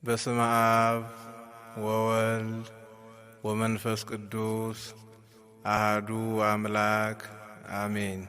በስመ አብ ወወልድ ወመንፈስ ቅዱስ አሐዱ አምላክ አሜን።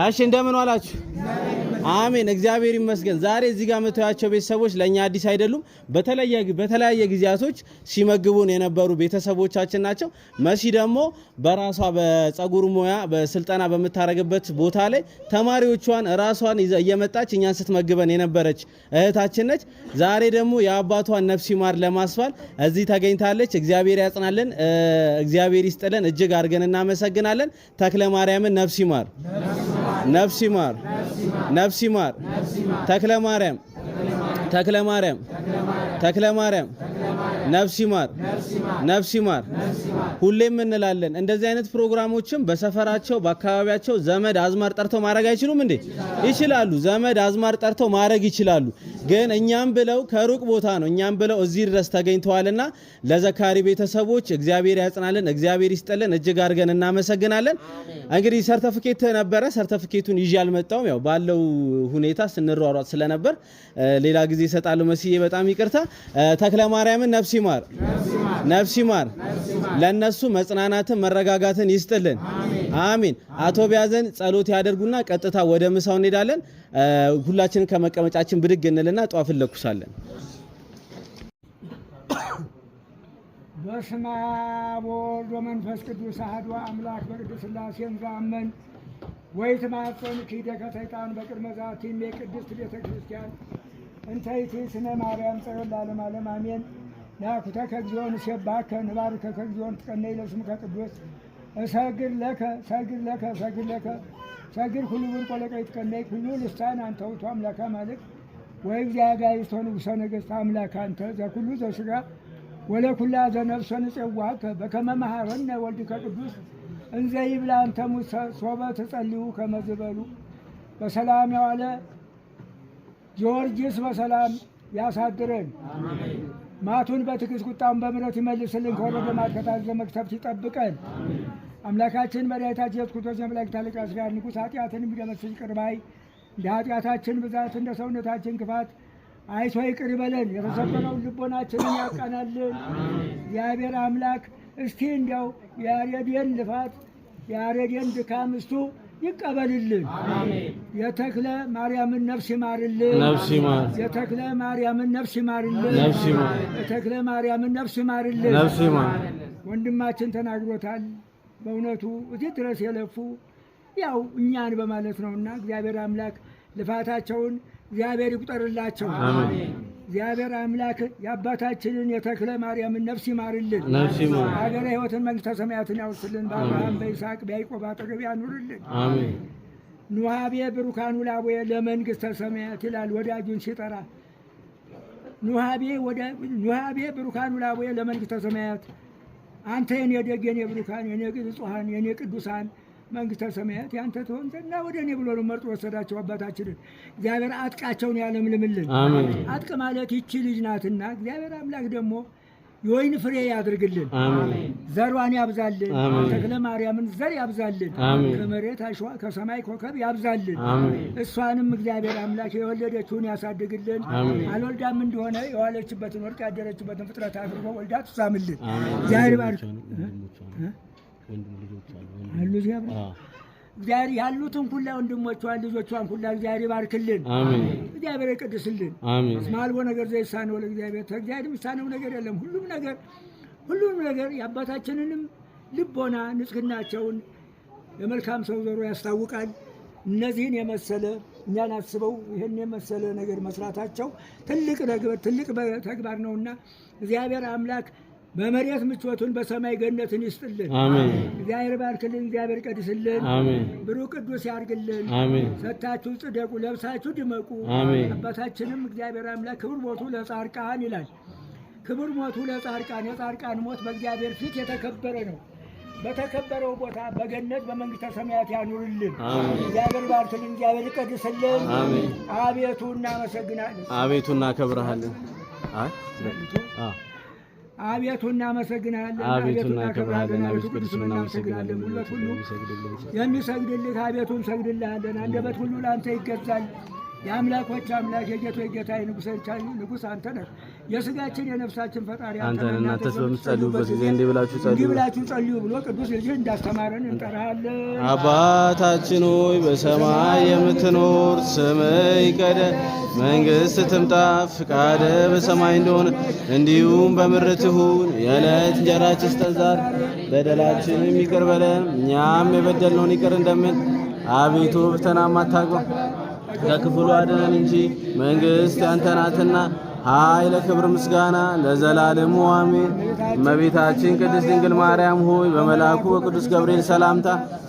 እሺ እንደምን ዋላችሁ? አሜን እግዚአብሔር ይመስገን። ዛሬ እዚህ ጋር መተያቸው ቤተሰቦች ለኛ አዲስ አይደሉም። በተለያየ ጊዜያቶች ሲመግቡን የነበሩ ቤተሰቦቻችን ናቸው። መሲ ደግሞ በራሷ በፀጉር ሙያ በስልጠና በመታረግበት ቦታ ላይ ተማሪዎቿን ራሷን እየመጣች እኛን ስትመግበን የነበረች እህታችን ነች። ዛሬ ደግሞ የአባቷን ነፍስ ይማር ለማስባል እዚህ ተገኝታለች። እግዚአብሔር ያጽናልን፣ እግዚአብሔር ይስጥልን። እጅግ አድርገን እናመሰግናለን። ተክለ ማርያምን ነፍስ ይማር፣ ነፍስ ይማር፣ ነፍስ ይማር። ተክለ ማርያም፣ ተክለ ማርያም፣ ተክለ ማርያም ነፍስ ይማር፣ ነፍስ ይማር። ሁሌም እንላለን። እንደዚህ አይነት ፕሮግራሞችም በሰፈራቸው በአካባቢያቸው ዘመድ አዝማር ጠርተው ማድረግ አይችሉም እንዴ? ይችላሉ። ዘመድ አዝማር ጠርተው ማድረግ ይችላሉ። ግን እኛም ብለው ከሩቅ ቦታ ነው እኛም ብለው እዚህ ድረስ ተገኝተዋልና ለዘካሪ ቤተሰቦች እግዚአብሔር ያጽናልን፣ እግዚአብሔር ይስጥልን። እጅግ አድርገን እናመሰግናለን። እንግዲህ ሰርተፊኬት ነበረ። ሰርተፊኬቱን ይዤ አልመጣሁም። ያው ባለው ሁኔታ ስንሯሯጥ ስለነበር ሌላ ጊዜ እሰጣለሁ። መስዬ በጣም ይቅርታ። ተክለ ማርያምን ነፍስ ይማር፣ ነፍስ ይማር። ለነሱ መጽናናትን መረጋጋትን ይስጥልን። አሜን። አቶ ቢያዘን ጸሎት ያደርጉና ቀጥታ ወደ ምሳው እንሄዳለን። ሁላችንን ከመቀመጫችን ብድግ እንልና ጧፍ እንለኩሳለን። በስመ አብ ወወልድ ወመንፈስ ቅዱስ አሐዱ አምላክ በቅድስት ሥላሴ እንዘአምን ወይትማፀን ኪደከ ሰይጣን በቅድመ ዛቲ ቅድስት ቤተ ክርስቲያን እንተ ይእቲ ማርያም ጸሎት ለዓለመ ዓለም አሜን። ናኩተከ እግዚኦ ንሴብሐከ ንባርከከ እግዚኦ ንትቀነይ ለስምከ ቅዱስ እሰግድ ለከ ሰግድ ለከ ሰግድ ለከ ሰግድ ሁሉ ብርቆ ለቀ ይትቀነይ ሁሉ ልሳን አንተ ውእቱ አምላከ አማልክት ወእግዚአብሔር ንጉሠ ነገሥት አምላክ አንተ ዘኩሉ ዘሥጋ ወለኩላ ዘነፍሰ ንፄዋከ በከመ መሐረነ ወልድከ ቅዱስ እንዘ ይብላ አንተ ሙሰ ሶበ ትጸልዩ ከመ ዝበሉ በሰላም ያዋለ ጊዮርጊስ በሰላም ያሳድረን። ማቱን በትዕግስት ቁጣውን በምሕረት ይመልስልን። ከወረደ ማት ከታዘዘ መቅሰፍት ይጠብቀን። አምላካችን መድኃኒታችን ኢየሱስ ክርስቶስ የመላእክት አለቃ ሥጋ ንጉሥ ኃጢአትን የሚደመስስ ይቅር ባይ እንደ ኃጢአታችን ብዛት እንደ ሰውነታችን ክፋት አይቶ ይቅር ይበለን። የተሰበረውን ልቦናችንን ያቃናልን። እግዚአብሔር አምላክ እስቲ እንዲያው የያሬድን ልፋት የያሬድን ድካም እስቱ ይቀበልልን። የተክለ ማርያምን ነፍስ ይማርልን፣ ነፍስ ይማር። የተክለ ማርያምን ነፍስ ይማርልን፣ ነፍስ ይማር። የተክለ ማርያምን ነፍስ ይማርልን፣ ነፍስ ይማር። ወንድማችን ተናግሮታል። በእውነቱ እዚህ ድረስ የለፉ ያው እኛን በማለት ነውና እግዚአብሔር አምላክ ልፋታቸውን እግዚአብሔር ይቁጠርላቸው። እግዚአብሔር አምላክ የአባታችንን የተክለ ማርያምን ነፍስ ይማርልን። ሀገረ ሕይወትን መንግሥተ ሰማያትን ያውርስልን። በአብርሃም በይስሐቅ በያዕቆብ አጠገብ ያኑርልን። አሜን። ኑሃቤ ብሩካኑ ላቦየ ለመንግሥተ ሰማያት ይላል ወዳጁን ሲጠራ። ኑሃቤ ብሩካኑ ላቦየ ለመንግሥተ ሰማያት አንተ የኔ ደግ የኔ ብሩካን የኔ ንጹሐን የኔ ቅዱሳን መንግሥተ ሰማያት ያንተ ትሆን ዘንድ ወደ እኔ ብሎ ነው መርጦ ወሰዳቸው አባታችንን። እግዚአብሔር አጥቃቸውን ያለምልምልን። አጥቅ ማለት ይቺ ልጅ ናትና እግዚአብሔር አምላክ ደግሞ የወይን ፍሬ ያድርግልን። ዘሯን ያብዛልን። ተክለ ማርያምን ዘር ያብዛልን። ከመሬት አሸዋ ከሰማይ ኮከብ ያብዛልን። እሷንም እግዚአብሔር አምላክ የወለደችውን ያሳድግልን። አልወልዳም እንደሆነ የዋለችበትን ወርቅ ያደረችበትን ፍጥረት አድርጎ ወልዳ ትሳምልን። እግዚአብሔር ባርክ እግዚአብሔር ያሉትን ሁላ ወንድሞቿን ልጆቿን ሁላ እግዚአብሔር ይባርክልን። እግዚአብሔር ይቀድስልን። ማልቦ ነገር ዘይሳነው ለእግዚአብሔር ተእግዚአብሔር የሚሳነው ነገር የለም። ሁሉም ነገር የአባታችንንም ልቦና ንጽህናቸውን የመልካም ሰው ዘሮ ያስታውቃል። እነዚህን የመሰለ እኛን አስበው ይህን የመሰለ ነገር መስራታቸው ትልቅ ተግባር ነውና እግዚአብሔር አምላክ በመሬት ምቾቱን በሰማይ ገነትን ይስጥልን። እግዚአብሔር ባርክልን። እግዚአብሔር ቀድስልን። ብሩክ ቅዱስ ያርግልን። ሰታችሁ ጽደቁ፣ ለብሳችሁ ድመቁ። አባታችንም እግዚአብሔር አምላክ ክብር ሞቱ ለጻድቃን ይላል። ክብር ሞቱ ለጻድቃን። የጻድቃን ሞት በእግዚአብሔር ፊት የተከበረ ነው። በተከበረው ቦታ በገነት በመንግሥተ ሰማያት ያኑርልን። እግዚአብሔር ባርክልን። እግዚአብሔር ይቀድስልን። አቤቱ እናመሰግናለን። አቤቱ እናከብርሃለን። አቤቱ እናመሰግናለን። አቤቱ እናከብርሃለን። አቤቱ ቅዱስ እናመሰግናለን። ጉልበት ሁሉ የሚሰግድልህ አቤቱ እንሰግድልሃለን። አንደበት ሁሉ ለአንተ ይገዛል። የአምላኮች አምላክ የጌቶች ጌታ ንጉሥ አንተ ነህ። የሥጋችን የነፍሳችን ፈጣሪ አንተ ነህ። እናንተስ በምትጸልዩበት ጊዜ እንዲህ ብላችሁ ጸልዩ ብሎ ቅዱስ ልጅህ እንዳስተማረን እንጠራሃለን። አባታችን ሆይ በሰማይ የምትኖር ስምህ ይቀደስ፣ መንግሥትህ ትምጣ፣ ፍቃድህ በሰማይ እንደሆነ እንዲሁም በምድር ትሁን። የዕለት እንጀራችንን ስጠን ዛሬ፣ በደላችንን ይቅር በለን እኛም የበደልነውን ይቅር እንደምን። አቤቱ ፈተናን አታግባን ከክፉ አድነን እንጂ መንግሥት ያንተ ናትና ኃይል፣ ክብር፣ ምስጋና ለዘላለሙ አሜን። እመቤታችን ቅድስት ድንግል ማርያም ሆይ በመልአኩ በቅዱስ ገብርኤል ሰላምታ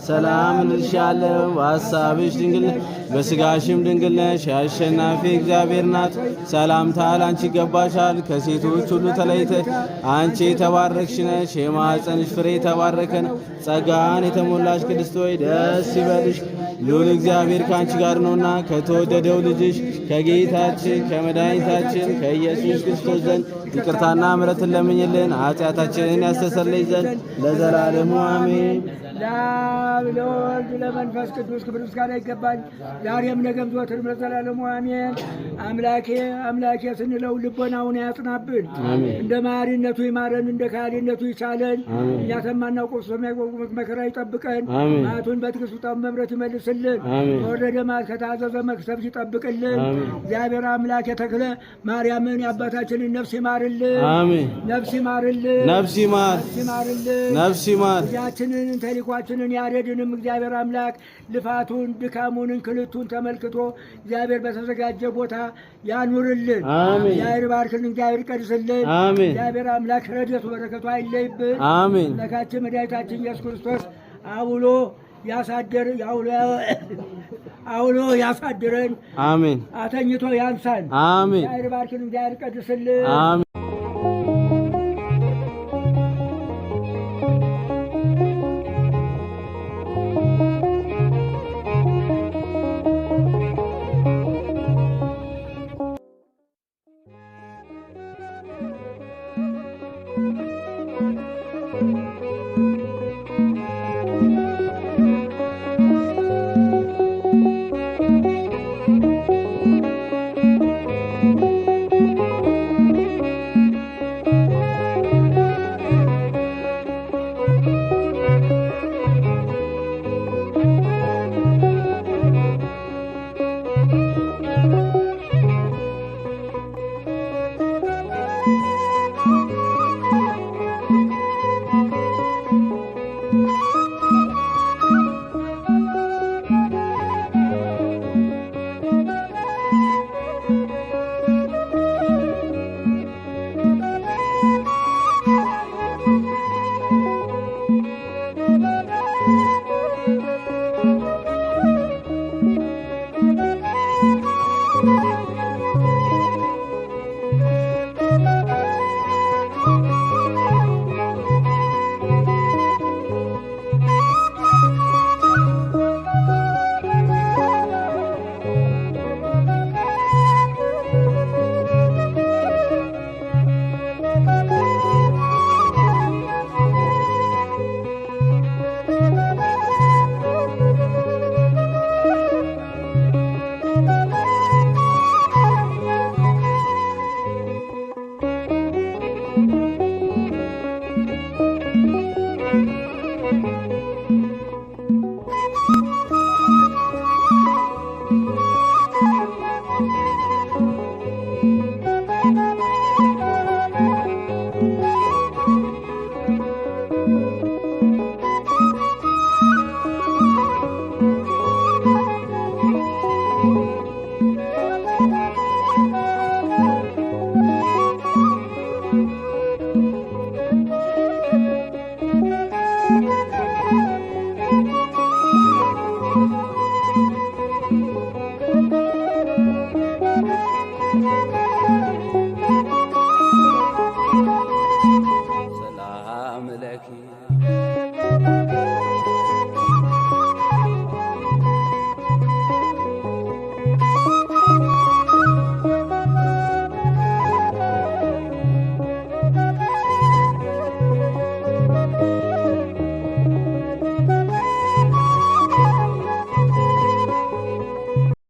ሰላም እንልሻለን። በሐሳብሽ ድንግል ነሽ፣ በሥጋሽም ድንግል ነሽ። የአሸናፊ እግዚአብሔር ናት ሰላምታ ላንቺ ይገባሻል። ከሴቶች ሁሉ ተለይተሽ አንቺ የተባረክሽ ነሽ፣ የማኅፀንሽ ፍሬ የተባረከ ነው። ጸጋን የተሞላሽ ቅድስት ሆይ ደስ ይበልሽ፣ ልዑል እግዚአብሔር ከአንቺ ጋር ነውና ከተወደደው ልጅሽ ከጌታችን ከመድኃኒታችን ከኢየሱስ ክርስቶስ ዘንድ ይቅርታና ምሕረትን ለምኝልን ኃጢአታችንን ያስተሰርይ ዘንድ ለዘላለሙ አሜን። ለአብ ለወልድ ለመንፈስ ቅዱስ ክብር ምስጋና ይገባል፣ ዛሬም ነገም ዘወትርም ለዘላለሙ አሜን። አምላኬ ስንለው ልቦናውን ያጽናብን፣ እንደ መሐሪነቱ ይማረን፣ እንደ ከሃሊነቱ ይቻለን። እኛ ተማናውቀው በሚያውቁት መከራ ይጠብቀን፣ መዓቱን በትዕግስቱ ጠብ መምረት ይመልስልን፣ ከወረደ መዓት ከታዘዘ መቅሰፍት ይጠብቅልን። እግዚአብሔር አምላክ የተክለ ማርያምን የአባታችንን ነፍስ ይማርልን፣ ነፍስ ይማርልን፣ ነፍስ ይማር ልጃችንን ተልኳችንን ያሬድንም እግዚአብሔር አምላክ ልፋቱን ድካሙን እንክልቱን ተመልክቶ እግዚአብሔር በተዘጋጀ ቦታ ያኑርልን። እግዚአብሔር ባርክልን፣ እግዚአብሔር ቀድስልን። እግዚአብሔር አምላክ ረድኤቱ በረከቱ አይለይብን። አምላካችን መድኃኒታችን ኢየሱስ ክርስቶስ አውሎ ያሳድረን። አተኝቶ ያንሳን። እግዚአብሔር ባርክልን፣ እግዚአብሔር ቀድስልን። አሜን።